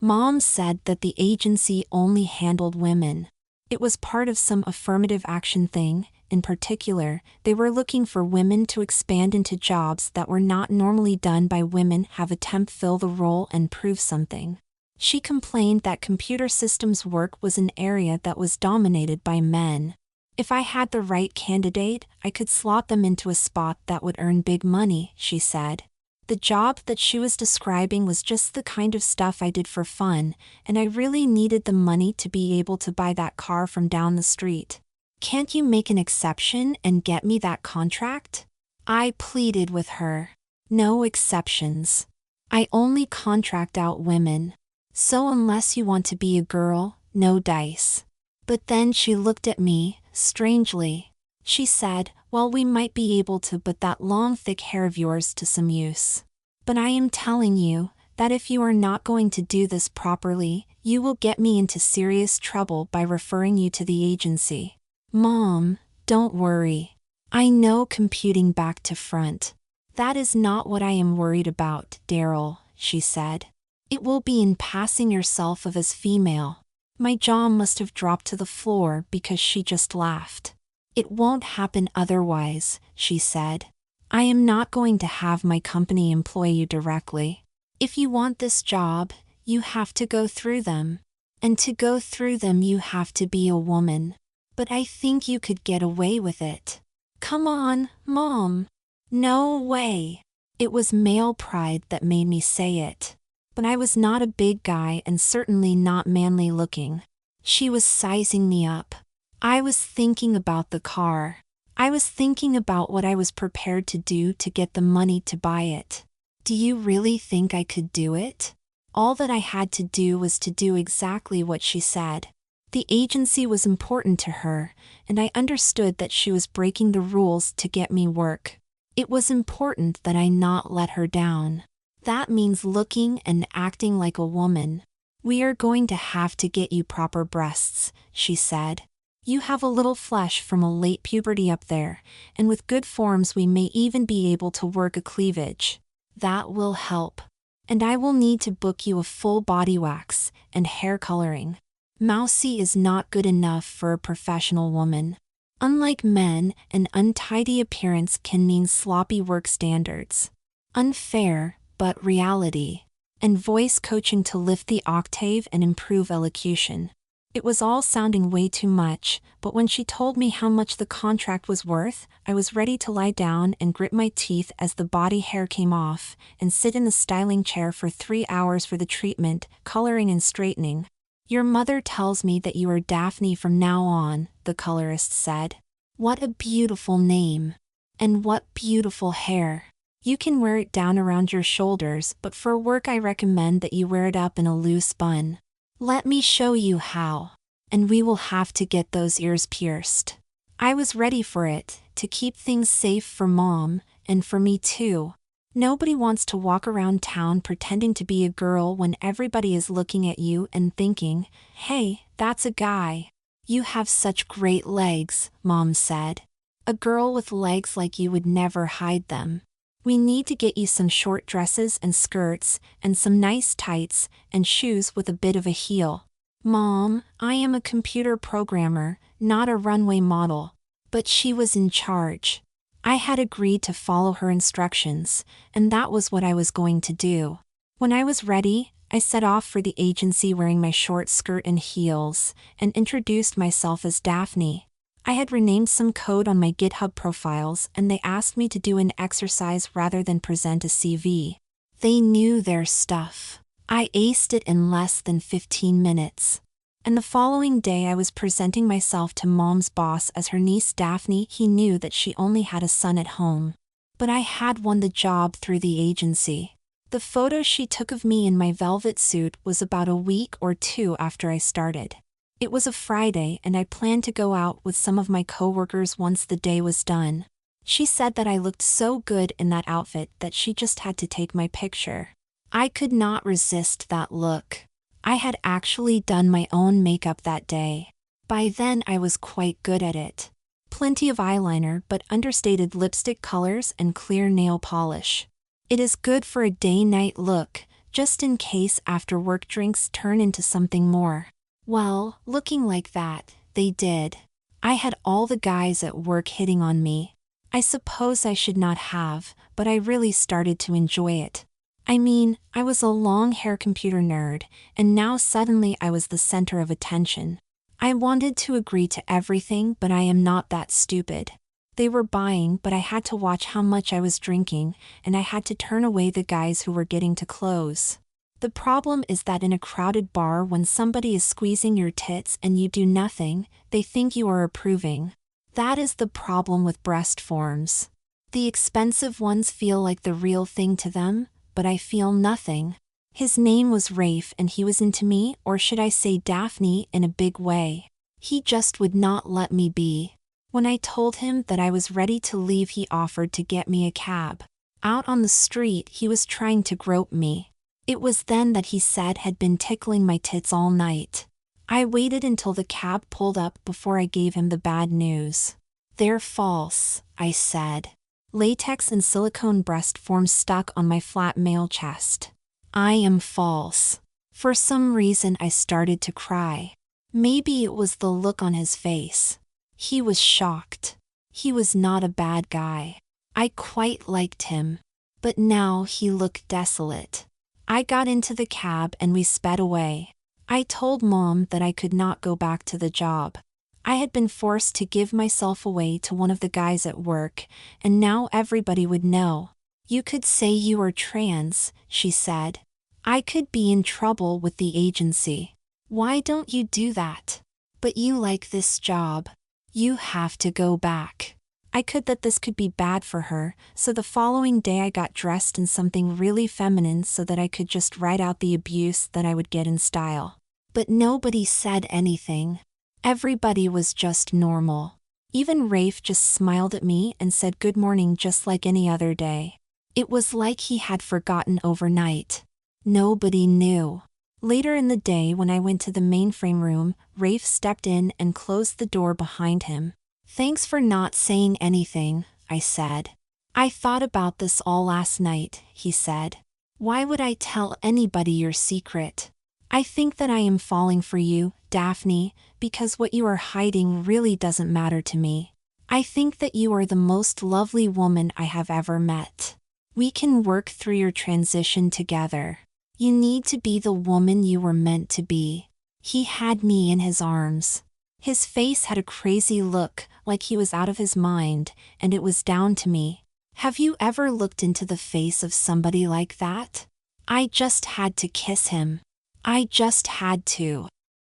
Mom said that the agency only handled women. It was part of some affirmative action thing. In particular, they were looking for women to expand into jobs that were not normally done by women, have a temp fill the role and prove something. She complained that computer systems work was an area that was dominated by men. If I had the right candidate, I could slot them into a spot that would earn big money, she said. The job that she was describing was just the kind of stuff I did for fun, and I really needed the money to be able to buy that car from down the street. Can't you make an exception and get me that contract? I pleaded with her. No exceptions. I only contract out women. So unless you want to be a girl, no dice. But then she looked at me, strangely. She said, well, we might be able to put that long thick hair of yours to some use. But I am telling you, that if you are not going to do this properly, you will get me into serious trouble by referring you to the agency. Mom, don't worry. I know computing back to front. That is not what I am worried about, Daryl, she said. It will be in passing yourself of as female. My jaw must have dropped to the floor because she just laughed. It won't happen otherwise, she said. I am not going to have my company employ you directly. If you want this job, you have to go through them. And to go through them you have to be a woman. But I think you could get away with it. Come on, Mom. No way. It was male pride that made me say it. But I was not a big guy and certainly not manly looking. She was sizing me up. I was thinking about the car. I was thinking about what I was prepared to do to get the money to buy it. Do you really think I could do it? All that I had to do was to do exactly what she said. The agency was important to her, and I understood that she was breaking the rules to get me work. It was important that I not let her down. That means looking and acting like a woman. We are going to have to get you proper breasts, she said. You have a little flesh from a late puberty up there, and with good forms we may even be able to work a cleavage. That will help. And I will need to book you a full body wax and hair coloring. Mousy is not good enough for a professional woman. Unlike men, an untidy appearance can mean sloppy work standards. Unfair, but reality. And voice coaching to lift the octave and improve elocution. It was all sounding way too much, but when she told me how much the contract was worth, I was ready to lie down and grit my teeth as the body hair came off, and sit in the styling chair for 3 hours for the treatment, coloring and straightening. Your mother tells me that you are Daphne from now on, the colorist said. What a beautiful name. And what beautiful hair. You can wear it down around your shoulders, but for work I recommend that you wear it up in a loose bun. Let me show you how. And we will have to get those ears pierced. I was ready for it, to keep things safe for Mom, and for me too. Nobody wants to walk around town pretending to be a girl when everybody is looking at you and thinking, hey, that's a guy. You have such great legs, Mom said. A girl with legs like you would never hide them. We need to get you some short dresses and skirts, and some nice tights, and shoes with a bit of a heel. Mom, I am a computer programmer, not a runway model. But she was in charge. I had agreed to follow her instructions, and that was what I was going to do. When I was ready, I set off for the agency wearing my short skirt and heels, and introduced myself as Daphne. I had renamed some code on my GitHub profiles, and they asked me to do an exercise rather than present a CV. They knew their stuff. I aced it in less than 15 minutes. And the following day I was presenting myself to Mom's boss as her niece Daphne. He knew that she only had a son at home. But I had won the job through the agency. The photo she took of me in my velvet suit was about a week or 2 after I started. It was a Friday and I planned to go out with some of my coworkers once the day was done. She said that I looked so good in that outfit that she just had to take my picture. I could not resist that look. I had actually done my own makeup that day. By then I was quite good at it. Plenty of eyeliner but understated lipstick colors and clear nail polish. It is good for a day-night look, just in case after work drinks turn into something more. Well, looking like that, they did. I had all the guys at work hitting on me. I suppose I should not have, but I really started to enjoy it. I mean, I was a long-hair computer nerd, and now suddenly I was the center of attention. I wanted to agree to everything, but I am not that stupid. They were buying, but I had to watch how much I was drinking, and I had to turn away the guys who were getting to close. The problem is that in a crowded bar, when somebody is squeezing your tits and you do nothing, they think you are approving. That is the problem with breast forms. The expensive ones feel like the real thing to them, but I feel nothing. His name was Rafe and he was into me, or should I say Daphne, in a big way. He just would not let me be. When I told him that I was ready to leave, he offered to get me a cab. Out on the street, he was trying to grope me. It was then that he said had been tickling my tits all night. I waited until the cab pulled up before I gave him the bad news. "They're false," I said. Latex and silicone breast forms stuck on my flat male chest. I am false. For some reason I started to cry. Maybe it was the look on his face. He was shocked. He was not a bad guy. I quite liked him. But now he looked desolate. I got into the cab and we sped away. I told Mom that I could not go back to the job. I had been forced to give myself away to one of the guys at work, and now everybody would know. "You could say you are trans," she said. "I could be in trouble with the agency. Why don't you do that? But you like this job. You have to go back." I could that this could be bad for her, so the following day I got dressed in something really feminine so that I could just ride out the abuse that I would get in style. But nobody said anything. Everybody was just normal. Even Rafe just smiled at me and said good morning just like any other day. It was like he had forgotten overnight. Nobody knew. Later in the day, when I went to the mainframe room, Rafe stepped in and closed the door behind him. "Thanks for not saying anything," I said. "I thought about this all last night," he said. "Why would I tell anybody your secret? I think that I am falling for you, Daphne, because what you are hiding really doesn't matter to me. I think that you are the most lovely woman I have ever met. We can work through your transition together. You need to be the woman you were meant to be." He had me in his arms. His face had a crazy look, like he was out of his mind, and it was down to me. Have you ever looked into the face of somebody like that? I just had to kiss him. I just had to.